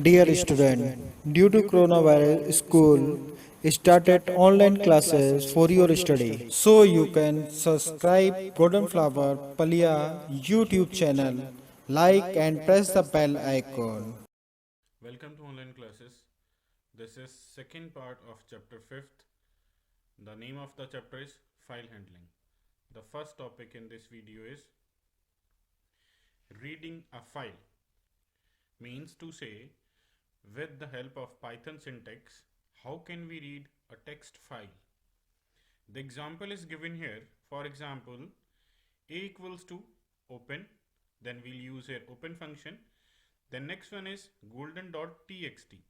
Dear student, due to coronavirus, school started online classes for your study. So you can subscribe Golden Flower Palia YouTube channel, like and press the bell icon. Welcome to online classes. This is second part of chapter 5th. The name of the chapter is file handling. The first topic in this video is reading a file. Means to say, with the help of Python syntax, how can we read a text file? The example is given here. For example, a equals to open, then we'll use here open function. The next one is golden.txt.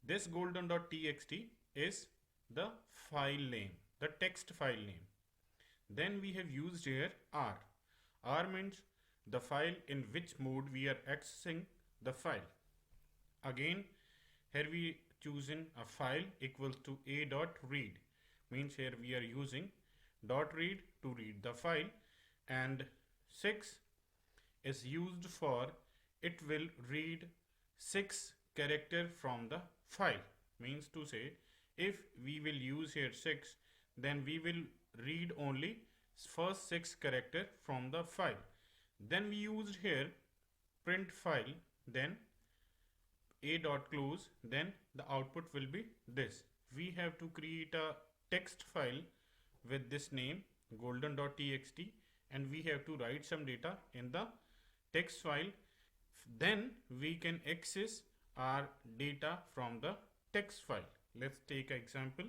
This golden.txt is the file name, the text file name. Then we have used here R. R means the file in which mode we are accessing the file. Again, here we choosing a file equals to a.read. Means here we are using .read to read the file, and 6 is used for it will read 6 character from the file. Means to say, if we will use here 6, then we will read only first 6 character from the file. Then we used here print file, then a.close, then the output will be this. We have to create a text file with this name golden.txt, and we have to write some data in the text file. Then we can access our data from the text file. Let's take an example.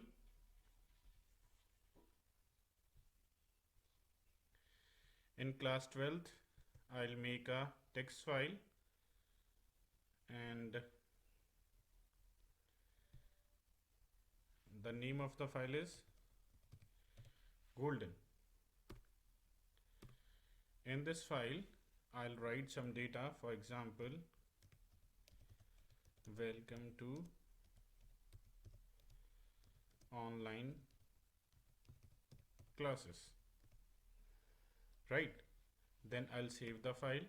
In class 12th, I'll make a text file, and the name of the file is golden. In this file, I'll write some data. For example, welcome to online classes. Right. Then I'll save the file.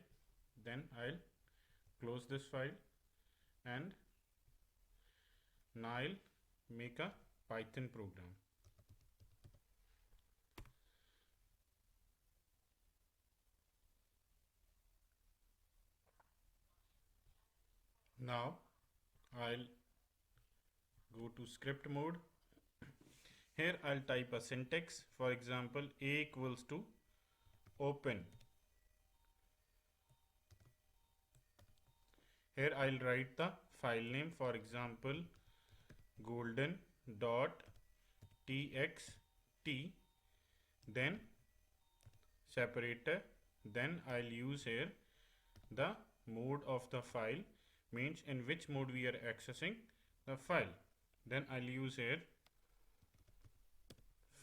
Then I'll close this file, and now I'll make a Python program. Now I'll go to script mode. Here I'll type a syntax. For example, a equals to open. Here I'll write the file name. For example, golden.txt, then separator. Then I'll use here the mode of the file, means in which mode we are accessing the file. Then I'll use here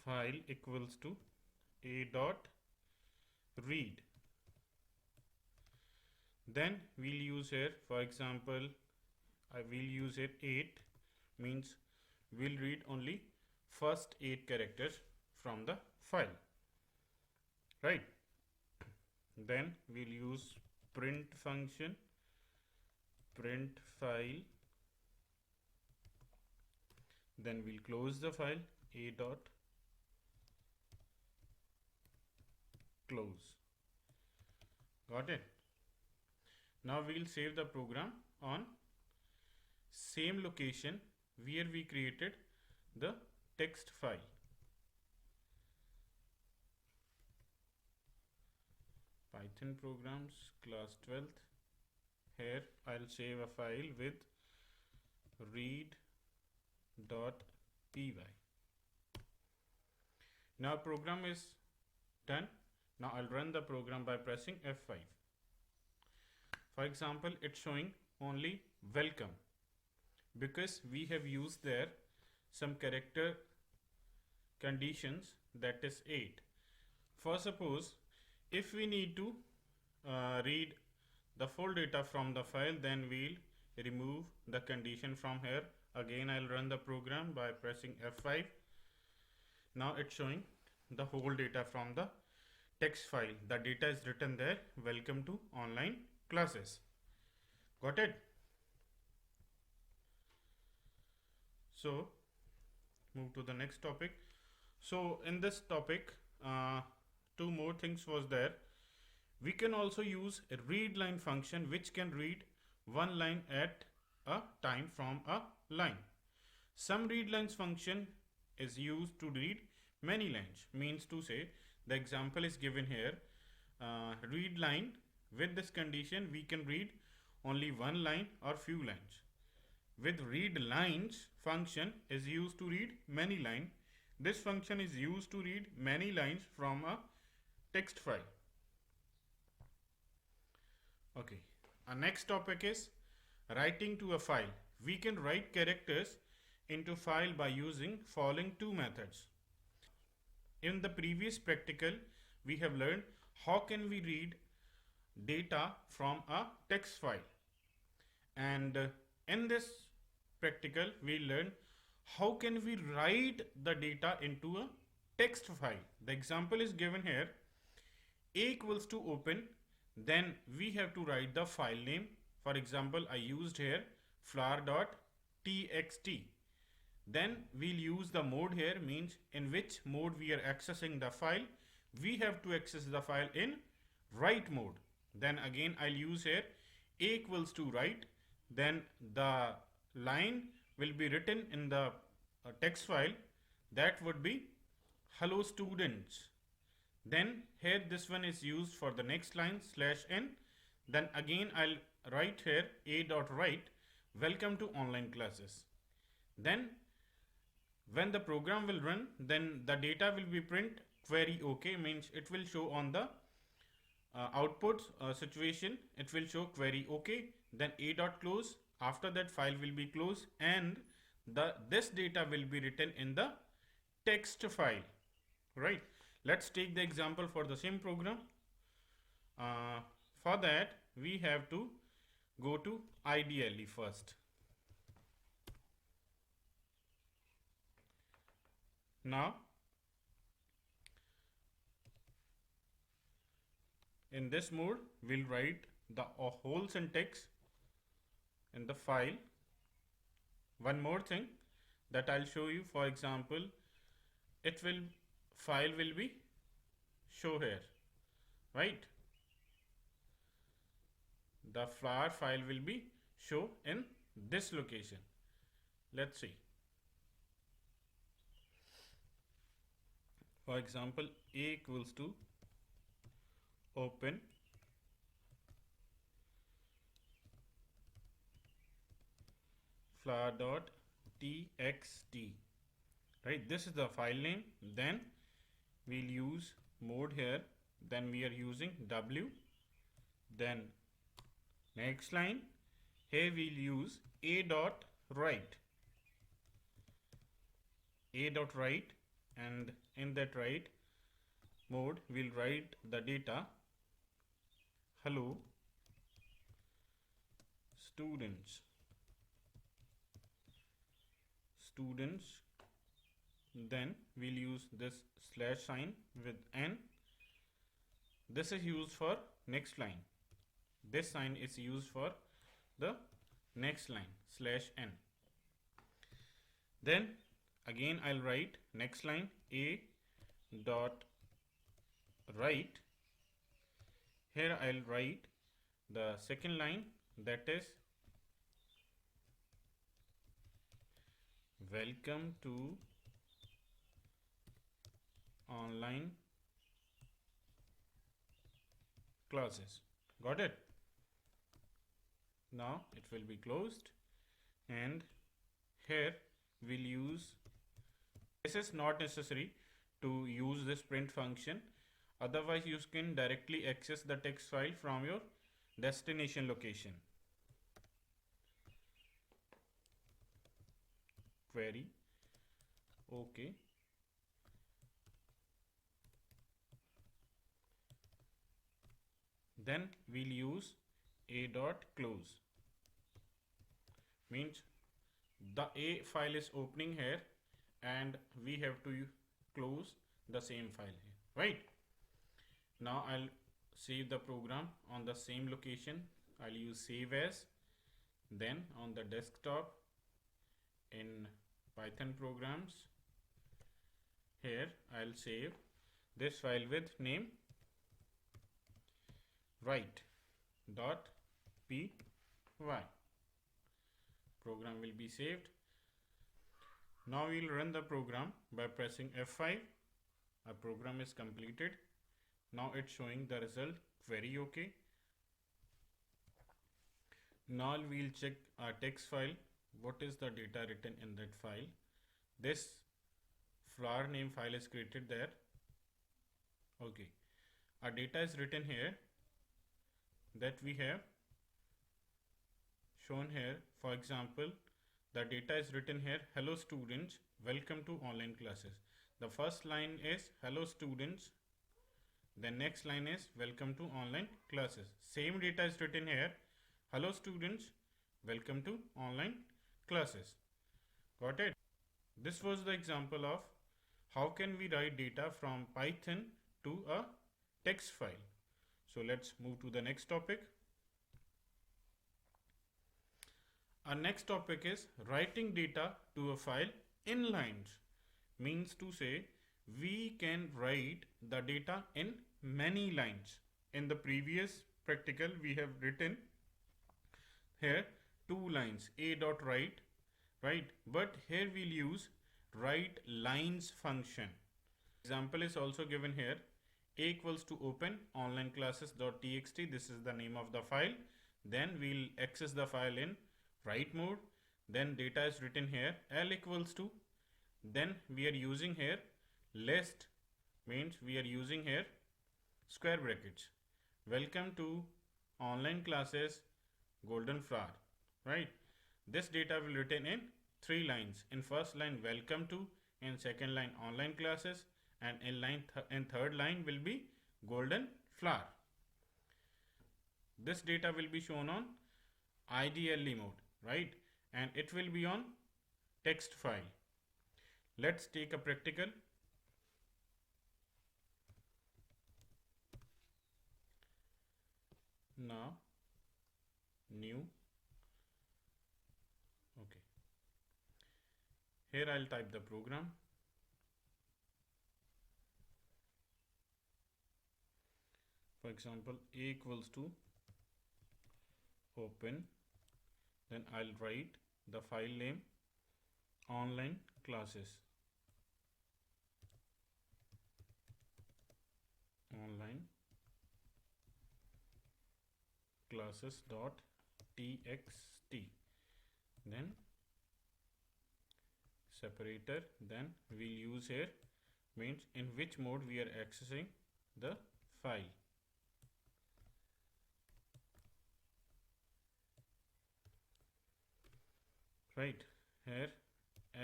file equals to a.read. Then we'll use here, for example, I will use here 8, means we'll read only first 8 characters from the file. Right. Then we'll use print function, print file. Then we'll close the file, a.close. Got it? Now we'll save the program on same location where we created the text file. Python programs, class 12th. Here I'll save a file with read.py. Now program is done. Now I'll run the program by pressing F5. For example, it's showing only welcome because we have used there some character conditions, that is 8. For suppose if we need to read the full data from the file, then we'll remove the condition from here. Again, I'll run the program by pressing F5. Now it's showing the whole data from the text file. The data is written there, welcome to online classes. Got it? So move to the next topic. So in this topic, two more things was there. We can also use a read line function which can read one line at a time from a line. Some read lines function is used to read many lines. Means to say, the example is given here. Read line, with this condition we can read only one line or few lines. With read lines function is used to read many lines. This function is used to read many lines from a text file. Okay, our next topic is writing to a file. We can write characters into file by using following two methods. In the previous practical, we have learned how can we read data from a text file. And in this practical, we learn how can we write the data into a text file. The example is given here. A equals to open, then we have to write the file name. For example, I used here flower.txt. Then we'll use the mode here, means in which mode we are accessing the file. We have to access the file in write mode. Then again I'll use here a equals to write, then the line will be written in the text file, that would be hello students. Then here this one is used for the next line /n. Then again I'll write here a dot write welcome to online classes. Then when the program will run, then the data will be print query OK, means it will show on the output situation, it will show query OK. Then a dot close, after that file will be closed and this data will be written in the text file, right? Let's take the example for the same program. For that we have to go to IDLE first. Now in this mode we'll write the whole syntax in the file. One more thing that I'll show you. For example, file will be show here, right? The flower file will be show in this location. Let's see. For example, a equals to open flower.txt, right? This is the file name. Then we'll use mode here, then we are using w, then next line here we'll use a dot write, and in that write mode we'll write the data hello students, then we'll use this slash sign with n. This is used for next line, this sign is used for the next line /n. Then again I'll write next line a dot write. Here I'll write the second line, that is welcome to online classes. Got it? Now it will be closed, and here we'll use, this is not necessary to use this print function, otherwise you can directly access the text file from your destination location. Query OK. Then we'll use a dot close, means the a file is opening here and we have to close the same file here, right? Now I'll save the program on the same location. I'll use save as, then on the desktop in Python programs. Here I'll save this file with name write.py. Program will be saved. Now we'll run the program by pressing F5. Our program is completed. Now it's showing the result very okay. Now we'll check our text file. What is the data written in that file? This flower name file is created there. Okay. Our data is written here that we have shown here. For example, the data is written here, hello students, welcome to online classes. The first line is hello students. The next line is welcome to online classes. Same data is written here, hello students, welcome to online classes. Got it? This was the example of how can we write data from Python to a text file. So let's move to the next topic. Our next topic is writing data to a file in lines. Means to say we can write the data in many lines. In the previous practical we have written here 2 lines, a.write, right? But here we'll use write lines function. Example is also given here, a equals to open online classes.txt. This is the name of the file. Then we'll access the file in write mode. Then data is written here, l equals to, then we are using here list, means we are using here square brackets, welcome to online classes golden flower, right? This data will written in 3 lines. In first line welcome to, in second line online classes, and in third line will be golden flower. This data will be shown on IDLE mode, right? And it will be on text file. Let's take a practical. Now new. Okay, here I'll type the program. For example, a equals to open, then I'll write the file name online classes, online classes dot txt, then separator, then we'll use here means in which mode we are accessing the file. Right, here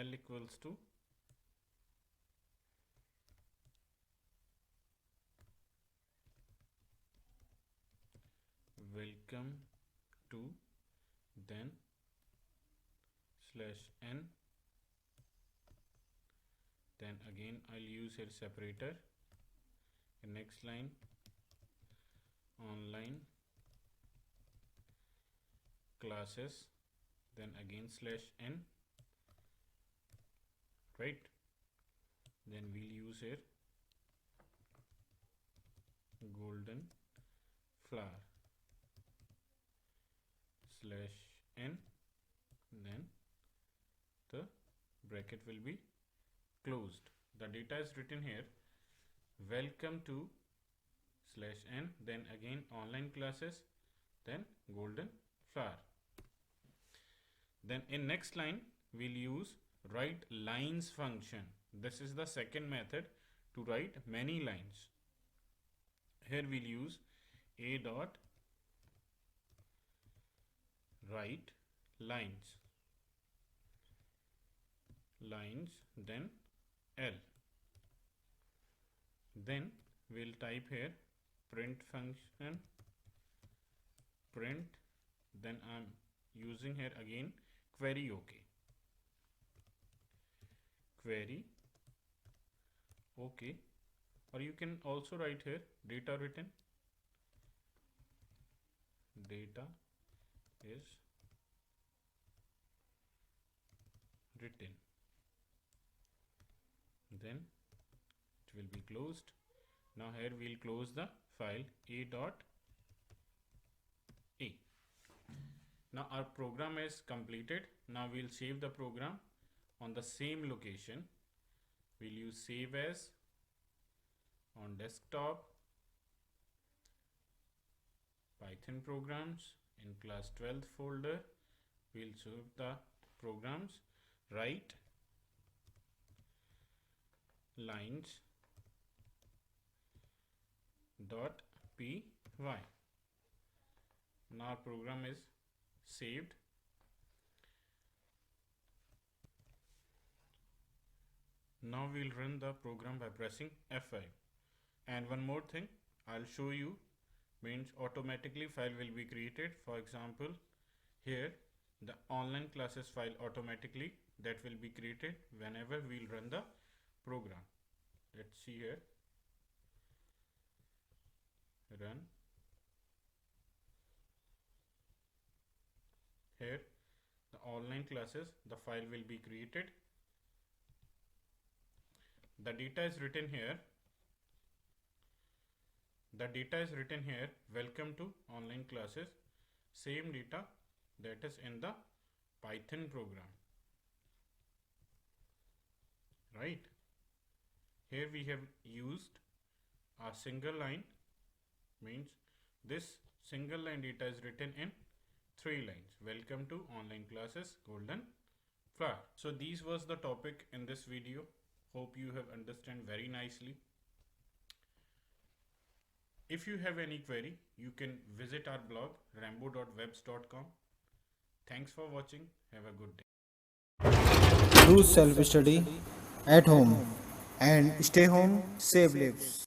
l equals to welcome to, then /n, then again I'll use here separator. The next line online classes, then again /n, right? Then we'll use here golden flower /n, then the bracket will be closed. The data is written here welcome to /n, then again online classes, then golden flower. Then in next line we'll use write lines function. This is the second method to write many lines. Here we'll use a dot write lines, then l, then we'll type here print function, print, then I'm using here again query OK, query OK, or you can also write here data written, data is written, then it will be closed. Now here we'll close the file a.a. Now our program is completed. Now we'll save the program on the same location. We'll use save as on desktop, Python programs, in class 12th folder. We'll save the programs, write lines dot py. Now our program is saved. Now we'll run the program by pressing F5. And one more thing I'll show you, means automatically file will be created. For example, here the online classes file automatically that will be created whenever we'll run the program. Let's see here. Run. Here the online classes, the file will be created. The data is written here. The data is written here, welcome to online classes. Same data that is in the Python program. Right? Here we have used a single line, means this single line data is written in 3 lines. Welcome to online classes Golden Flower. So these was the topic in this video. Hope you have understand very nicely. If you have any query, you can visit our blog rambo.webs.com. Thanks for watching. Have a good day. Do self-study at home and stay home, save lives.